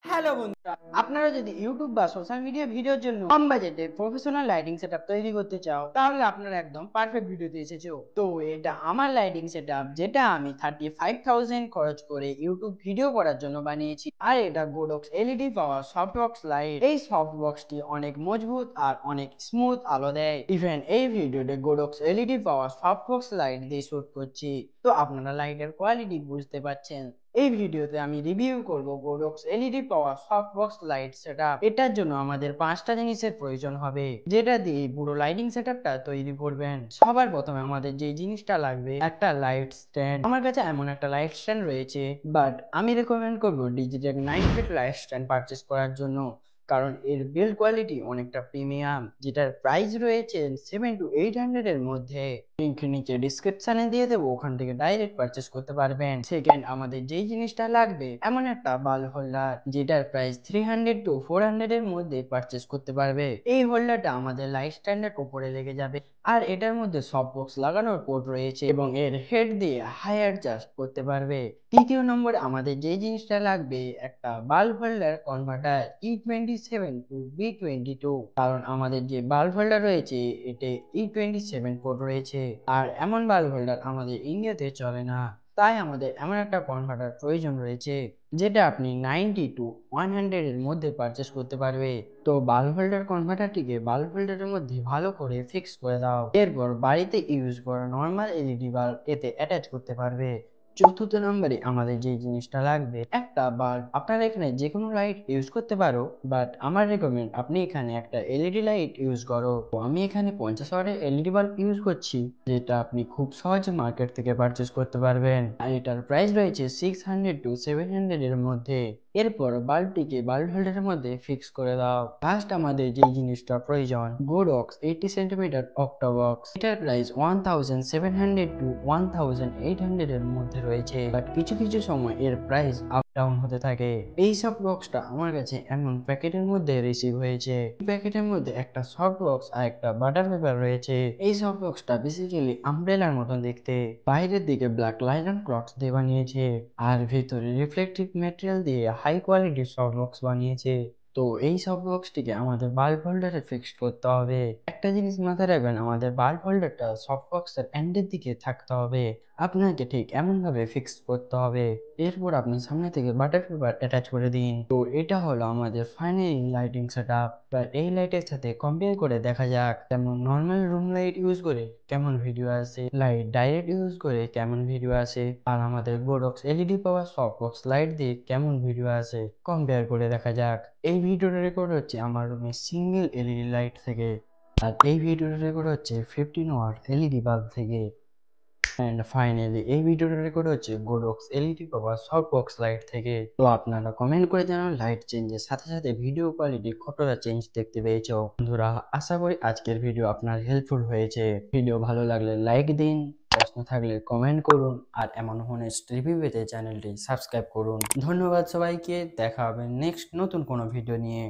Hello বন্ধুরা, আপনারা যদি ইউটিউব বা সোশ্যাল মিডিয়া ভিডিওর জন্য কম বাজেটে প্রফেশনাল লাইটিং সেটআপ তৈরি করতে চাও, তাহলে আপনারা একদম পারফেক্ট ভিডিওতে এসেছো। তো এটা আমার লাইটিং সেটআপ, যেটা আমি 35,000 খরচ করে ইউটিউব ভিডিও করার জন্য বানিয়েছি। আর এটা গোডক্স এলইডি পাওয়ার সফট বক্স লাইট। এই সফট বক্সটি অনেক মজবুত আর অনেক স্মুথ আলো দেয়। ইভেন এই ভিডিওতে গোডক্স এলইডি পাওয়ার সফট বক্স লাইট দিয়ে শুট করছি, তো আপনারা লাইটের কোয়ালিটি বুঝতে পারছেন। এই ভিডিওতে আমি রিভিউ করব গোডক্স এলইডি পাওয়ার সফট বক্স লাইট সেটআপ। এটার জন্য আমাদের 5টা জিনিসের প্রয়োজন হবে, যেটা দিয়ে পুরো লাইটিং সেটআপটা তৈরি করবেন। সবার প্রথমে আমাদের যে জিনিসটা লাগবে, একটা লাইট স্ট্যান্ড। আমার কাছে এমন একটা লাইট স্ট্যান্ড রয়েছে, বাট আমি রেকমেন্ড করবো Digitek 9 feet light stand purchase করার জন্য, কারণ এর বিল্ড কোয়ালিটি অনেকটা প্রিমিয়াম, যেটার প্রাইস রয়েছে 700 to 800 এর মধ্যে। লিংক নিচে ডিসক্রিপশনে দিয়ে দেবো, ওখান থেকে ডাইরেক্ট পারচেস করতে পারবেন। সেকেন্ড, আমাদের যেই জিনিসটা লাগবে, এমন একটা বাল্ব হোল্ডার, যেটার প্রাইস 300 to 400 এর মধ্যে পারচেস করতে পারবে। এই হোল্ডারটা আমাদের লাইট স্ট্যান্ডের উপরে লেগে যাবে, আর এটার মধ্যে সফট বক্স লাগানোর পোর্ট রয়েছে এবং এর হেড দিয়ে হাই অ্যাডজাস্ট করতে পারবে। তৃতীয় নম্বরে আমাদের যে জিনিসটা লাগবে, একটা bulb holder converter E27 to B22, কারণ আমাদের যে বাল্ব হোল্ডার রয়েছে এতে E27 পোর্ট রয়েছে, আর এমন বাল্ব হোল্ডার আমাদের ইন্ডিয়াতে চলে না। তাই আমাদের এমন একটা কনভার্টার প্রয়োজন রয়েছে, যেটা আপনি 90 to 100 এর মধ্যে পারচেস করতে পারবে। তো বাল্ব হোল্ডার কনভার্টারটিকে বাল্ব হোল্ডারের মধ্যে ভালো করে ফিক্স করে দাও। এরপর বাড়িতে ইউজ করা নর্মাল এলইডি বাল্ব এতে অ্যাটাচ করতে পারবে। চতুর্থ নম্বরে আমাদের যে জিনিসটা লাগবে, একটা বাল্ব। আপনারা এখানে যে কোনো লাইট ইউজ করতে পারো, বাট আমার রেকমেন্ড আপনি এখানে একটা এলইডি লাইট ইউজ করো। তো আমি এখানে 50 ওয়াটের এলইডি বাল্ব ইউজ করছি, যেটা আপনি খুব সহজে মার্কেট থেকে পারচেস করতে পারবেন, আর এটার প্রাইস রয়েছে 600 to 700 এর মধ্যে। এরপর বাল্বটিকে বাল্ব হোল্ডারের মধ্যে ফিক্স করে দাও। ফার্স্ট আমাদের যে জিনিসটা প্রয়োজন, গোডক্স 80 সেন্টিমিটার অক্টাবক্স। এটার প্রাইস 1700 to 1800 এর মধ্যে রয়েছে, বাট কিছু কিছু সময় এর প্রাইস আপ ডাউন হতে থাকে। এই সব বক্সটা আমার কাছে এমন প্যাকেটের মধ্যে রিসিভ হয়েছে। এই প্যাকেটের মধ্যে একটা সফট বক্স আর একটা বাটার পেপার রয়েছে। এই সফট বক্সটা বেসিক্যালি আমব্রেলার মতন দেখতে, বাইরের দিকে ব্ল্যাক লাইলন ক্লথস দিয়ে বানিয়েছে, আর ভিতরে রিফ্লেকটিভ ম্যাটেরিয়াল দিয়ে হাই কোয়ালিটির সফট বক্স বানিয়েছে। তো এই সফট বক্সটিকে আমাদের বাল্ব হোল্ডারে ফিক্সড করতে হবে। একটা জিনিস মাথায় রাখবেন, আমাদের বাল্ব হোল্ডারটা সফট বক্সের এন্ডের দিকে থাকতে হবে। আপনাকে ঠিক এমন ভাবে ফিক্স করতে হবে। এরপর আপনি সামনে থেকে বাটার পেপার অ্যাটাচ করে দিন। তো এটা হলো আমাদের ফাইনাল লাইটিং সেটআপ। এই লাইটের সাথে কম্পেয়ার করে দেখা যাক, যেমন নর্মাল রুম লাইট ইউজ করে কেমন ভিডিও আসে, লাইট ডাইরেক্ট ইউজ করে কেমন ভিডিও আসে, আর আমাদের গোডক্স এলইডি পাওয়ার সফট বক্স লাইট দিয়ে কেমন ভিডিও আসে, কম্পেয়ার করে দেখা যাক। এই ভিডিওটা রেকর্ড হচ্ছে আমার রুমে সিঙ্গেল এলইডি লাইট থেকে, আর এই ভিডিওটা রেকর্ড হচ্ছে 15 ওয়াট এলইডি বাল্ব থেকে। অ্যান্ড ফাইনালি এই ভিডিওটা রেকর্ড হচ্ছে গোডক্স এলইডি পাওয়ার সফট বক্স লাইট থেকে। তো আপনারা কমেন্ট করে জানান লাইট চেঞ্জের সাথে সাথে ভিডিও কোয়ালিটি কতটা চেঞ্জ দেখতে পেয়েছো। বন্ধুরা, আশা করি আজকের ভিডিও আপনার হেল্পফুল হয়েছে। ভিডিও ভালো লাগলে লাইক দিন, প্রশ্ন থাকলে কমেন্ট করুন, আর এমন হনেস্ট রিভিউ পেতে চ্যানেলটি সাবস্ক্রাইব করুন। ধন্যবাদ সবাইকে, দেখা হবে নেক্সট নতুন কোনো ভিডিও নিয়ে।